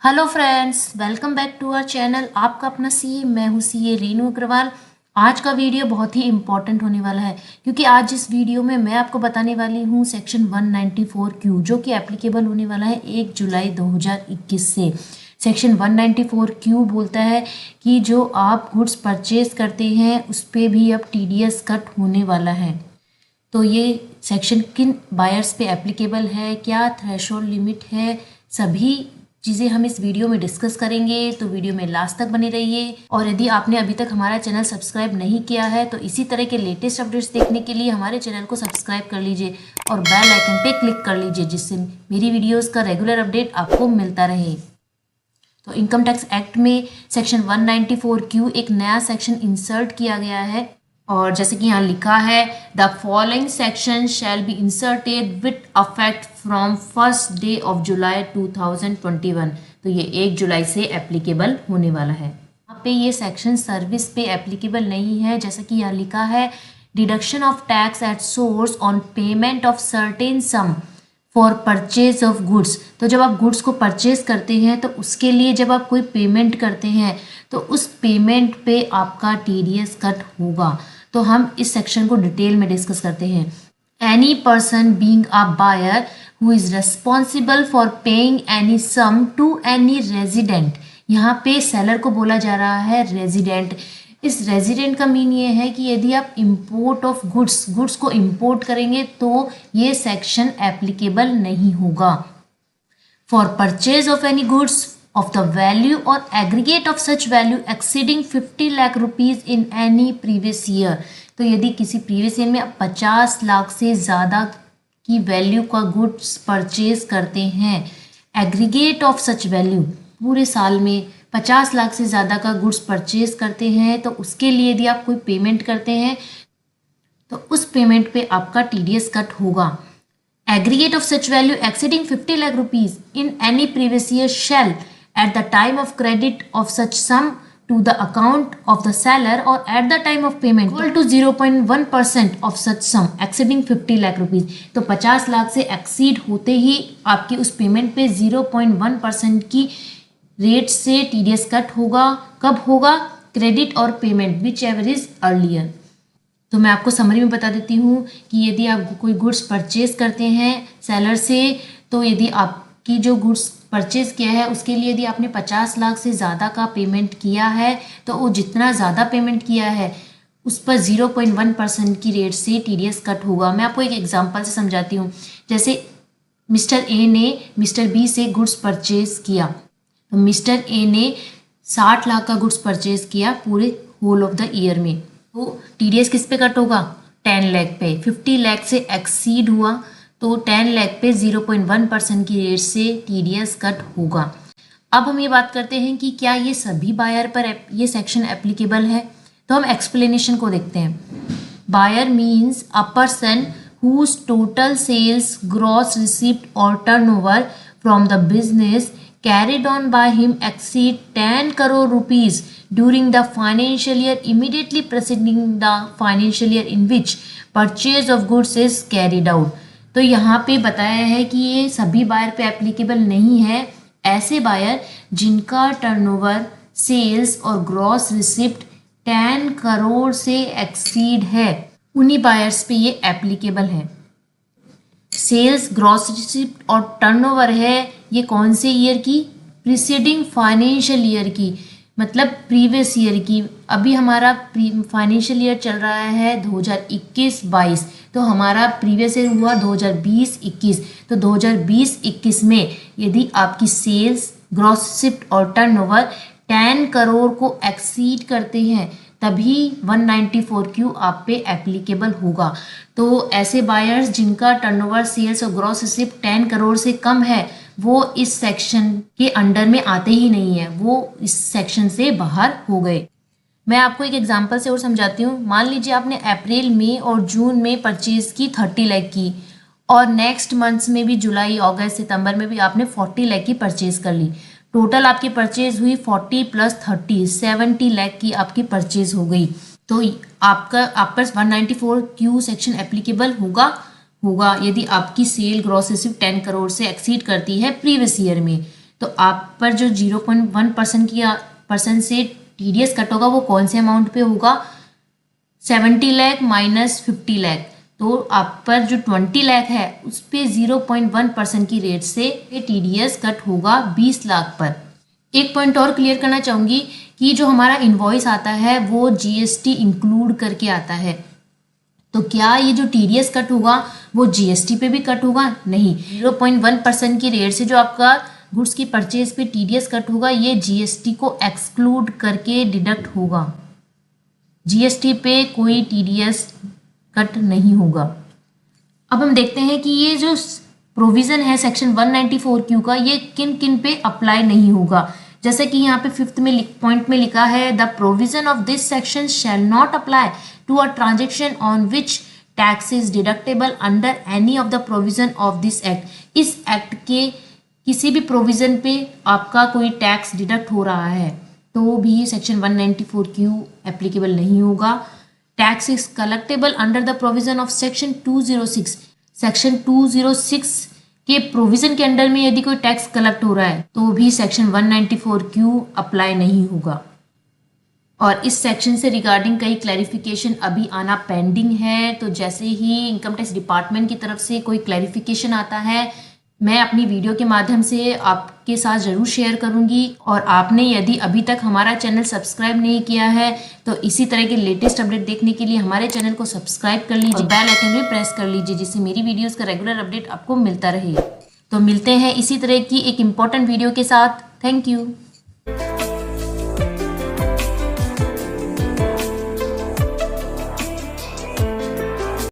Hello friends, welcome back to our channel. आपका अपना CA, मैं हूँ सीए रीनू अग्रवाल। आज का वीडियो बहुत ही इम्पॉर्टेंट होने वाला है क्योंकि आज इस वीडियो में मैं आपको बताने वाली हूँ सेक्शन 194Q जो कि एप्लीकेबल होने वाला है 1 जुलाई 2021 से। सेक्शन 194Q बोलता है कि जो आप गुड्स परचेज करते हैं उस पर भी अब TDS कट होने वाला है। तो ये सेक्शन किन बायर्स पे एप्लीकेबल है, क्या थ्रेशोल्ड लिमिट है, सभी चीज़ें हम इस वीडियो में डिस्कस करेंगे। तो वीडियो में लास्ट तक बने रहिए। और यदि आपने अभी तक हमारा चैनल सब्सक्राइब नहीं किया है तो इसी तरह के लेटेस्ट अपडेट्स देखने के लिए हमारे चैनल को सब्सक्राइब कर लीजिए और बेल आइकन पे क्लिक कर लीजिए जिससे मेरी वीडियोज़ का रेगुलर अपडेट आपको मिलता रहे। तो इनकम टैक्स एक्ट में सेक्शन 194Q एक नया सेक्शन इंसर्ट किया गया है और जैसे कि यहाँ लिखा है, the following section shall be inserted with affect from first day of July 2021। तो ये 1 जुलाई से एप्लीकेबल होने वाला है। यहाँ पे ये सेक्शन सर्विस पे एप्लीकेबल नहीं है। जैसा कि यहाँ लिखा है, deduction of tax at source on payment of certain some for purchase of goods. तो जब आप गुड्स को परचेज करते हैं तो उसके लिए जब आप कोई पेमेंट करते हैं तो उस पेमेंट पे आपका TDS कट होगा। तो हम इस सेक्शन को डिटेल में डिस्कस करते हैं। Any person being a buyer who is responsible for paying any sum to any resident. यहाँ पे सेलर को बोला जा रहा है रेजिडेंट। इस रेजिडेंट का मीन ये है कि यदि आप इंपोर्ट ऑफ गुड्स को इंपोर्ट करेंगे तो ये सेक्शन एप्लीकेबल नहीं होगा। For purchase of any goods of the value or aggregate of such value exceeding 50 lakh rupees in any previous year। तो यदि किसी प्रीवियस ईयर में आप 50 लाख से ज़्यादा की वैल्यू का गुड्स परचेज करते हैं, एग्रीगेट ऑफ सच वैल्यू पूरे साल में 50 लाख से ज़्यादा का गुड्स परचेज करते हैं तो उसके लिए यदि आप कोई पेमेंट करते हैं तो उस पेमेंट पे आपका TDS कट होगा। Aggregate of such value exceeding 50 lakh rupees in any previous year shall at the time of credit of such sum to the account of the seller or at the time of payment equal to 0.1% of such sum exceeding 50 lakh rupees। तो 50 लाख से exceed होते ही आपकी उस payment पे 0.1% की rate से TDS cut होगा। कब होगा? क्रेडिट और payment which ever is earlier. तो मैं आपको समरी में बता देती हूँ कि यदि आप कोई गुड्स परचेज करते हैं सेलर से, तो यदि आपकी जो गुड्स परचेज किया है उसके लिए यदि आपने 50 लाख से ज़्यादा का पेमेंट किया है तो वो जितना ज़्यादा पेमेंट किया है उस पर 0.1% की रेट से TDS कट होगा। मैं आपको एक एग्जांपल से समझाती हूँ। जैसे मिस्टर ए ने मिस्टर बी से गुड्स परचेज किया, तो मिस्टर ए ने 60 लाख का गुड्स परचेज किया पूरे होल ऑफ द ईयर में, तो TDS किस पे कट होगा? 10 लाख पे। 50 लाख से एक्सीड हुआ तो 10 लाख पे 0.1% की रेट से TDS कट होगा। अब हम ये बात करते हैं कि क्या ये सभी बायर पर ये सेक्शन एप्लीकेबल है। तो हम एक्सप्लेनेशन को देखते हैं। Buyer means a person whose total sales, gross receipt और turnover from the business carried on by him exceed 10 crore rupees during the financial year immediately preceding the financial year in which purchase of goods is carried out। तो यहाँ पे बताया है कि ये सभी buyer पे एप्लीकेबल नहीं है। ऐसे बायर जिनका टर्नओवर, सेल्स और ग्रॉस रिसिप्ट 10 करोड़ से एक्सीड है उन्हीं बायर्स पे ये एप्लीकेबल है। सेल्स, ग्रॉस रिसिप्ट और टर्नओवर है ये कौन से ईयर की? प्रीसीडिंग फाइनेंशियल ईयर की, मतलब प्रीवियस ईयर की। अभी हमारा फाइनेंशियल ईयर चल रहा है 2021-22, तो हमारा प्रीवियस ईयर हुआ 2020-21। तो 2020-21 में यदि आपकी सेल्स, ग्रॉस रिसिप्ट और टर्नओवर 10 करोड़ को एक्सीड करते हैं तभी 194Q आप पे एप्लीकेबल होगा। तो ऐसे बायर्स जिनका टर्नओवर, सेल्स और ग्रॉस रिसिप्ट 10 करोड़ से कम है वो इस सेक्शन के अंडर में आते ही नहीं है, वो इस सेक्शन से बाहर हो गए। मैं आपको एक एग्जांपल से और समझाती हूँ। मान लीजिए आपने अप्रैल, मई और जून में परचेज की 30 लाख की और नेक्स्ट मंथ्स में भी जुलाई, अगस्त, सितंबर में भी आपने 40 लाख की परचेज कर ली। टोटल आपकी परचेज हुई 40 + 30 70 लाख की आपकी परचेज हो गई। तो आपका आप पर 194Q सेक्शन एप्लीकेबल होगा यदि आपकी सेल ग्रॉस रिसीव 10 करोड़ से एक्सीड करती है प्रीवियस ईयर में। तो आप पर जो 0.1% से TDS कट होगा वो कौन से अमाउंट पे होगा, 70 लाख माइनस 50 लाख। तो आप पर जो 20 लाख है उस पे 0.1% की रेट से TDS कट होगा 20 लाख पर। एक पॉइंट और क्लियर करना चाहूँगी कि जो हमारा इनवॉइस आता है वो GST इंक्लूड करके आता है। तो क्या ये जो TDS कट होगा वो GST पे भी कट होगा? नहीं, 0.1% की रेट से जो आपका गुड्स की परचेज पे TDS कट होगा ये GST को एक्सक्लूड करके डिडक्ट होगा। GST पे कोई TDS कट नहीं होगा। अब हम देखते हैं कि ये जो प्रोविज़न है सेक्शन 194Q का ये किन किन पे अप्लाई नहीं होगा। जैसे कि यहाँ पे 5th में पॉइंट में लिखा है the provision of this section shall not apply to a transaction on which tax is deductible under any of the provision of this act. इस एक्ट के किसी भी प्रोविजन पे आपका कोई टैक्स डिडक्ट हो रहा है तो भी सेक्शन 194Q एप्लीकेबल नहीं होगा। Tax is collectable under the provision of section 206। Section 206 के प्रोविजन के अंडर में यदि कोई टैक्स कलेक्ट हो रहा है तो भी सेक्शन 194Q अप्लाई नहीं होगा। और इस सेक्शन से रिगार्डिंग कई क्लैरिफिकेशन अभी आना पेंडिंग है। तो जैसे ही इनकम टैक्स डिपार्टमेंट की तरफ से कोई क्लैरिफिकेशन आता है मैं अपनी वीडियो के माध्यम से आपके साथ ज़रूर शेयर करूंगी। और आपने यदि अभी तक हमारा चैनल सब्सक्राइब नहीं किया है तो इसी तरह के लेटेस्ट अपडेट देखने के लिए हमारे चैनल को सब्सक्राइब कर लीजिए, बेल आइकन भी प्रेस कर लीजिए जिससे मेरी वीडियोस का रेगुलर अपडेट आपको मिलता रहे। तो मिलते हैं इसी तरह की एक इम्पॉर्टेंट वीडियो के साथ। Thank you.